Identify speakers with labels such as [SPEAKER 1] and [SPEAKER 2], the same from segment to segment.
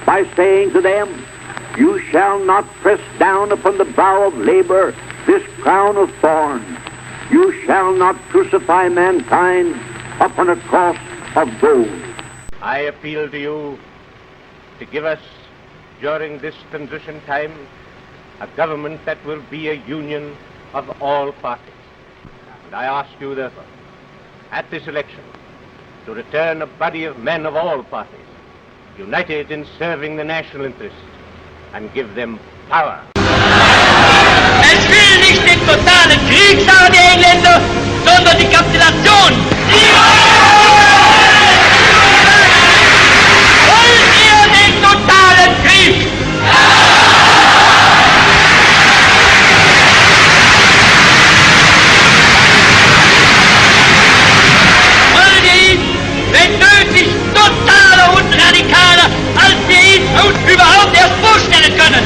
[SPEAKER 1] by saying to them, "You shall not press down upon the brow of labor this crown of thorns. You shall not crucify mankind upon a cross of gold."
[SPEAKER 2] I appeal to you to give us, during this transition time, a government that will be a union of all parties. And I ask you, therefore, at this election, to return a body of men of all parties, united in serving the national interest, and give them power.
[SPEAKER 3] Es will nicht den totalen Krieg, sagen die Engländer, sondern die Kapitulation. Wollt ihr den totalen Krieg? Wollt ihr ihn, wenn nötig, totaler und radikaler, als wir ihn uns überhaupt erst vorstellen können?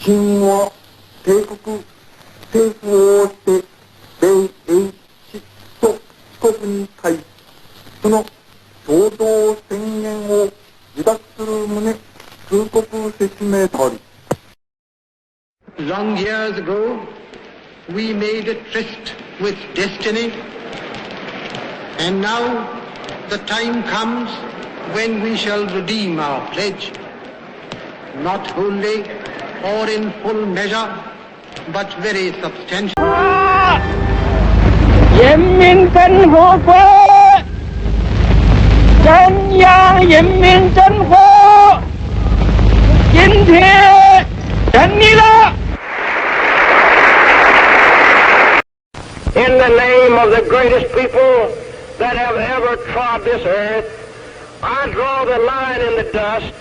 [SPEAKER 4] 清は帝国政府をして米英と四国に対しその共同宣言を受諾する旨通告せしめたり。
[SPEAKER 5] Long years ago, we made a tryst with destiny, and now the time comes when we shall redeem our pledge, not wholly or in full measure, but very substantial.
[SPEAKER 3] 人民真活国，中央人民政府今天成立了。In the name of the greatest people that have ever trod this earth, I draw the line in the dust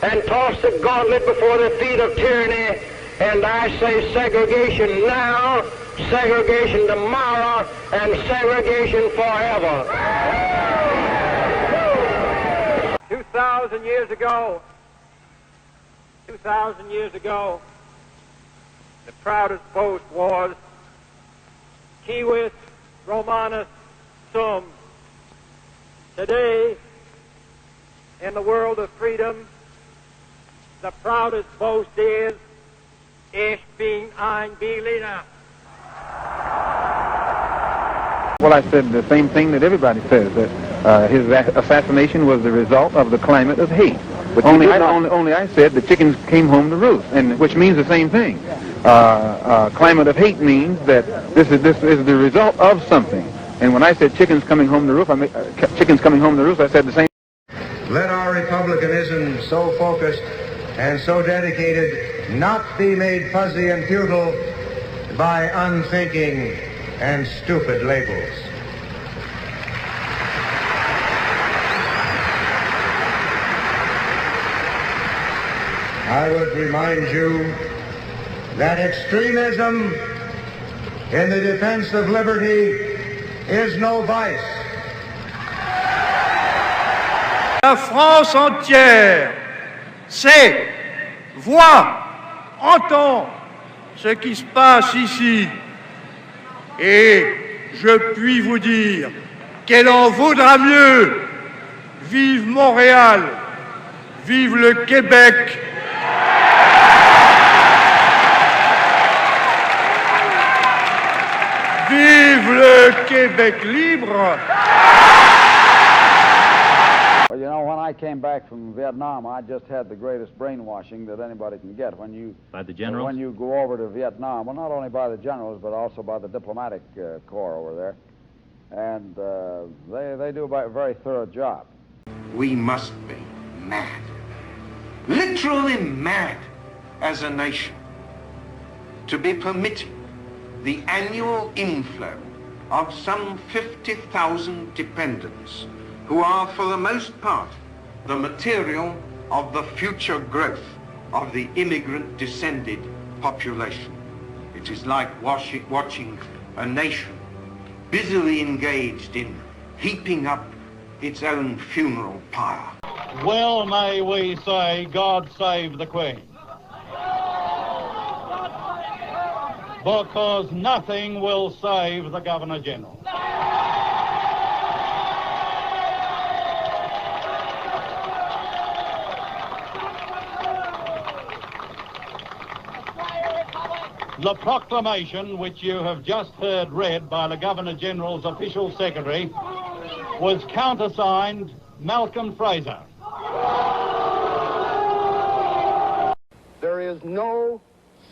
[SPEAKER 3] and toss the gauntlet before the feet of tyranny, and I say segregation now, segregation tomorrow, and segregation forever. 2,000 years ago, the proudest boast was Civis Romanus Sum. Today, in the world of freedom, the proudest boast is, Ich bin ein Berliner.
[SPEAKER 6] Well, I said the same thing that everybody says, that his assassination was the result of the climate of hate. But only I said the chickens came home to roost, and which means the same thing. Climate of hate means that this is the result of something. And when I said chickens coming home to roost, I said the same.
[SPEAKER 7] Let our republicanism, so focused and so dedicated, not be made fuzzy and futile by unthinking and stupid labels. I would remind you that extremism in the defense of liberty is no vice.
[SPEAKER 8] La France entière sait, voit, entend ce qui se passe ici. Et je puis vous dire qu'elle en vaudra mieux. Vive Montréal, vive le Québec. Vive le Québec libre.
[SPEAKER 9] Well, you know, when I came back from Vietnam, I just had the greatest brainwashing that anybody can get.
[SPEAKER 10] By the generals?
[SPEAKER 9] When you go over to Vietnam, well, not only by the generals, but also by the diplomatic corps over there. And they do a very thorough job.
[SPEAKER 11] We must be mad, literally mad as a nation, to be permitting the annual inflow of some 50,000 dependents who are, for the most part, the material of the future growth of the immigrant-descended population. It is like watching a nation busily engaged in heaping up its own funeral pyre.
[SPEAKER 12] Well may we say, God save the Queen. Because nothing will save the Governor-General. The proclamation, which you have just heard read by the Governor-General's official secretary, was countersigned Malcolm Fraser.
[SPEAKER 10] There is no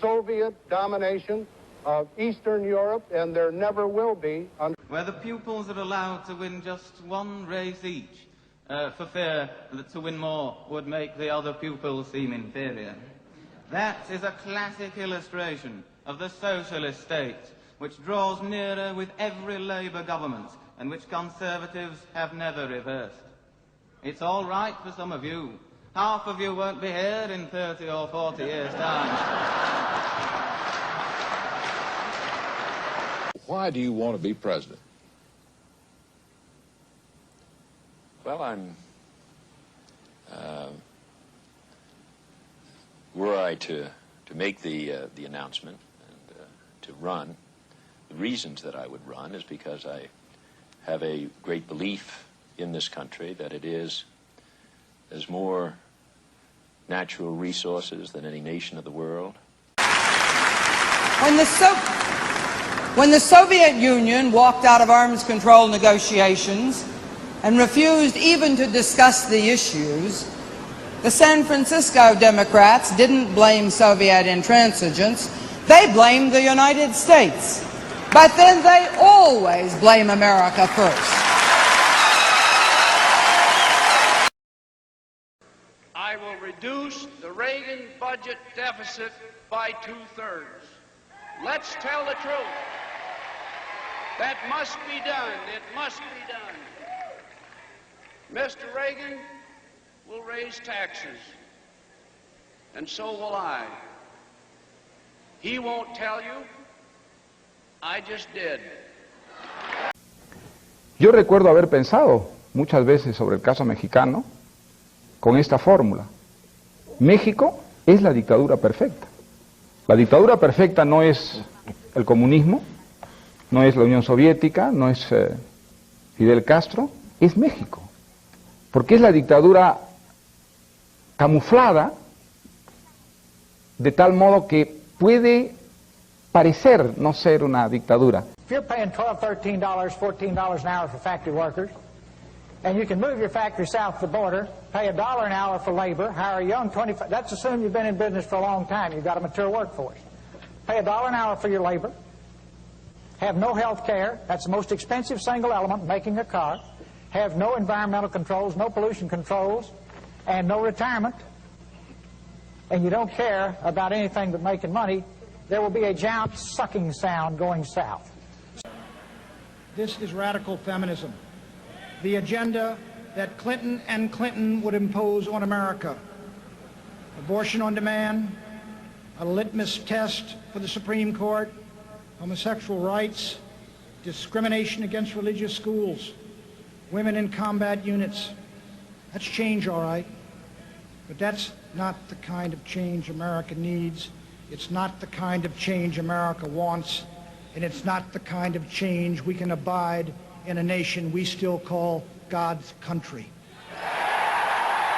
[SPEAKER 10] Soviet domination of Eastern Europe, and there never will be.
[SPEAKER 13] Where the pupils are allowed to win just one race each, for fear that to win more would make the other pupils seem inferior. That is a classic illustration of the socialist state, which draws nearer with every Labour government, and which Conservatives have never reversed. It's all right for some of you. Half of you won't be here in 30 or 40 years' time.
[SPEAKER 14] Why do you want to be president?
[SPEAKER 15] Well, were I to make the announcement and to run, the reasons that I would run is because I have a great belief in this country that it has more natural resources than any nation of the world.
[SPEAKER 16] When the Soviet Union walked out of arms control negotiations and refused even to discuss the issues, the San Francisco Democrats didn't blame Soviet intransigence, they blamed the United States. But then they always blame America first.
[SPEAKER 17] I will reduce the Reagan budget deficit by 2/3. Let's tell the truth. That must be done. It must be done. Mr. Reagan will raise taxes, and so will I. He won't tell you. I just did.
[SPEAKER 18] Yo recuerdo haber pensado muchas veces sobre el caso mexicano con esta fórmula. México es la dictadura perfecta. La dictadura perfecta no es el comunismo, no es la Unión Soviética, no es Fidel Castro, es México. Porque es la dictadura camuflada de tal modo que puede parecer no ser una dictadura.
[SPEAKER 19] If you're paying $12, $13, $14 an hour for factory workers, and you can move your factory south of the border, pay $1 an hour for labor, hire a young 25, that's assuming you've been in business for a long time, you've got a mature workforce. Pay $1 an hour for your labor, have no health care, that's the most expensive single element, making a car, have no environmental controls, no pollution controls, and no retirement, and you don't care about anything but making money, there will be a giant sucking sound going south.
[SPEAKER 8] This is radical feminism, the agenda that Clinton and Clinton would impose on America. Abortion on demand, a litmus test for the Supreme Court, homosexual rights, discrimination against religious schools, women in combat units. That's change, all right, but that's not the kind of change America needs. It's not the kind of change America wants, and it's not the kind of change we can abide in a nation we still call God's country.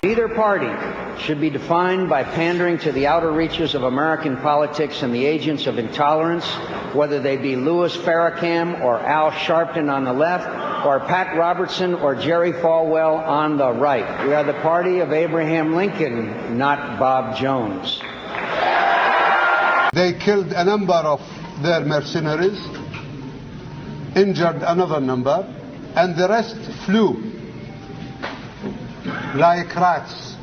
[SPEAKER 20] Neither party should be defined by pandering to the outer reaches of American politics and the agents of intolerance, whether they be Louis Farrakhan or Al Sharpton on the left, or Pat Robertson or Jerry Falwell on the right. We are the party of Abraham Lincoln, not Bob Jones.
[SPEAKER 21] They killed a number of their mercenaries, injured another number, and the rest flew like rats.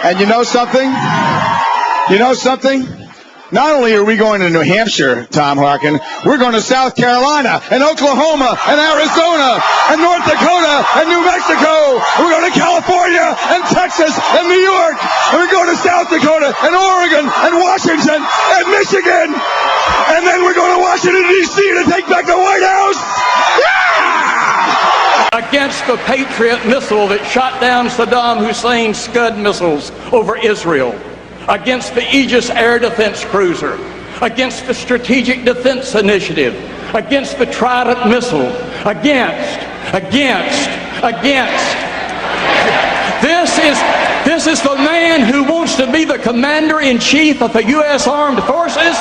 [SPEAKER 22] And you know something? You know something? Not only are we going to New Hampshire, Tom Harkin, we're going to South Carolina and Oklahoma and Arizona and North Dakota and New Mexico. And we're going to California and Texas and New York. And we're going to South Dakota and Oregon and Washington and Michigan. And then we're going to Washington, D.C. to take back the White House. Yeah!
[SPEAKER 23] Against the Patriot missile that shot down Saddam Hussein's Scud missiles over Israel. Against the Aegis Air Defense Cruiser, against the Strategic Defense Initiative, against the Trident missile, against. This This is the man who wants to be the commander-in-chief of the U.S. Armed Forces.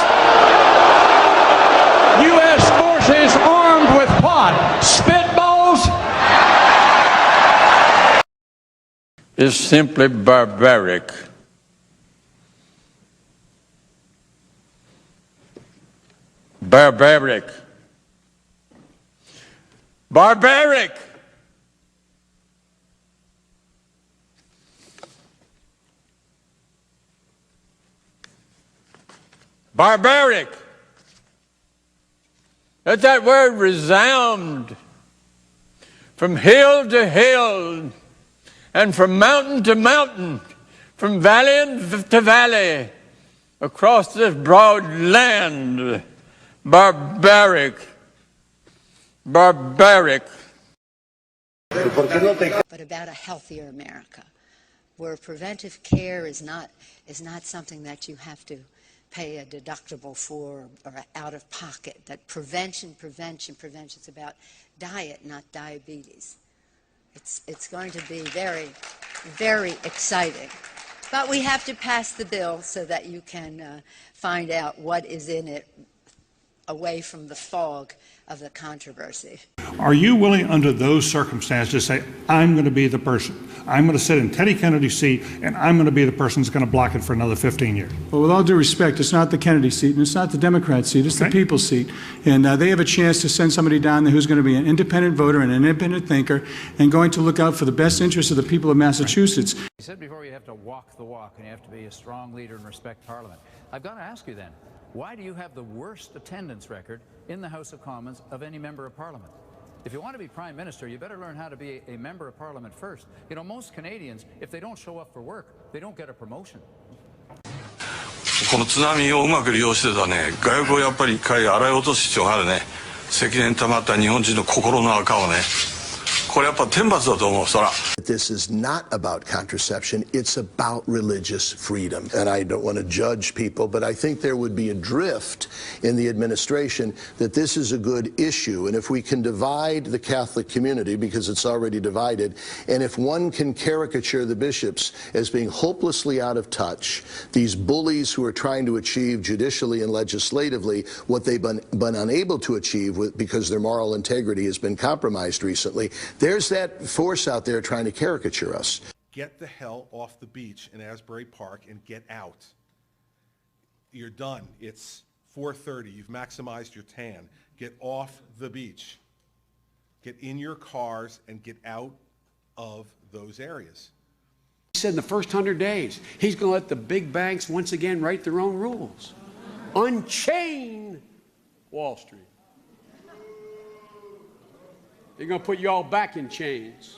[SPEAKER 23] U.S. forces armed with what? Spitballs?
[SPEAKER 1] Is simply barbaric. Barbaric. Barbaric. Barbaric. Let that word resound from hill to hill and from mountain to mountain, from valley to valley, across this broad land. Barbaric. Barbaric.
[SPEAKER 2] But about a healthier America, where preventive care is not something that you have to pay a deductible for or out of pocket. That prevention. It's about diet, not diabetes. It's going to be very, very exciting. But we have to pass the bill so that you can find out what is in it away from the fog of the controversy.
[SPEAKER 4] Are you willing under those circumstances to say, I'm going to be the person, I'm going to sit in Teddy Kennedy's seat, and I'm going to be the person who's going to block it for another 15 years?
[SPEAKER 24] Well, with all due respect, it's not the Kennedy seat, and it's not the Democrat seat, it's the people's seat. And they have a chance to send somebody down there who's going to be an independent voter and an independent thinker and going to look out for the best interests of the people of Massachusetts.
[SPEAKER 25] You said before you have to walk the walk and you have to be a strong leader and respect Parliament. I've got to ask you then, why do you have the worst attendance record in the House of Commons of any member of Parliament? If you want to be Prime Minister, you better learn how to be a member of Parliament first. You know, most Canadians, if they don't show up for work, they don't get a promotion.
[SPEAKER 26] この津波をうまく利用してたね、外交をやっぱり一回洗い落とす必要があるね。積年溜まった日本人の心の垢をね。これやっぱ天罰だと思う、そら。
[SPEAKER 27] This is not about contraception, it's about religious freedom. And I don't want to judge people, but I think there would be a drift in the administration that this is a good issue. And if we can divide the Catholic community, because it's already divided, and if one can caricature the bishops as being hopelessly out of touch, these bullies who are trying to achieve judicially and legislatively what they've been unable to achieve because their moral integrity has been compromised recently, there's that force out there trying to caricature us.
[SPEAKER 28] Get the hell off the beach in Asbury Park and get out. You're done. It's 4:30. You've maximized your tan. Get off the beach. Get in your cars and get out of those areas.
[SPEAKER 29] He said in the first 100 days, he's going to let the big banks once again write their own rules. Unchain Wall Street. They're going to put you all back in chains.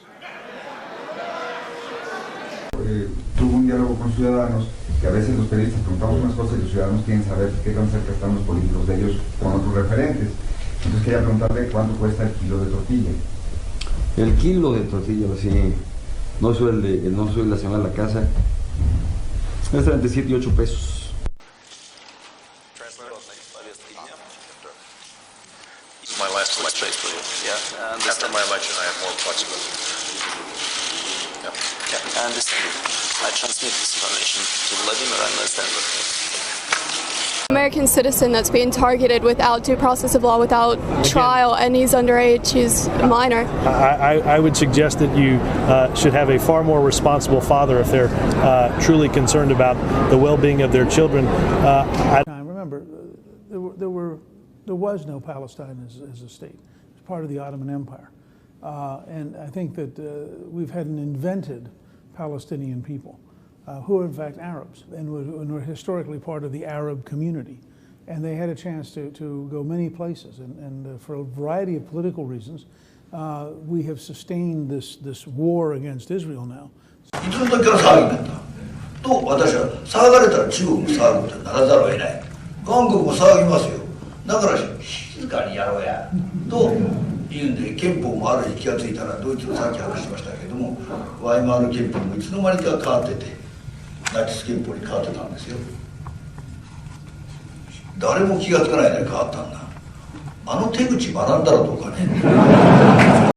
[SPEAKER 30] Tuvo un diálogo con ciudadanos que a veces los periodistas preguntamos unas cosas y los ciudadanos quieren saber qué tan cerca están los políticos de ellos con otros referentes. Entonces quería preguntarle cuánto cuesta el kilo de tortilla.
[SPEAKER 31] El kilo de tortilla, sí, no soy la señora de la casa, cuesta entre 7 y 8 pesos.
[SPEAKER 32] This is my last election. Yeah, after my election, I have more flexibility.
[SPEAKER 33] I understand. I transmit this information to Vladimir and understand.
[SPEAKER 34] American citizen that's being targeted without due process of law, without trial, and he's underage, he's a minor.
[SPEAKER 35] I would suggest that you should have a far more responsible father if they're truly concerned about the well-being of their children.
[SPEAKER 36] Remember, there was no Palestine as a state. It's part of the Ottoman Empire. And I think that we've had an invented Palestinian people who are in fact Arabs and were historically part of the Arab community. And they had a chance to go many places. And for a variety of political reasons, we have sustained this war against Israel now.
[SPEAKER 37] いつの時から騒ぎになったと私は騒がれたら中国も騒ぐことにならざるを得ない。韓国も騒ぎますよ。だから静かにやろうやというんで憲法もあるに気がついたらドイツのさっき話しましたけれどもワイマール憲法もいつの間にか変わっててナチス憲法に変わってたんですよ。誰も気がつかないで変わったんだ。あの手口学んだらどうかね。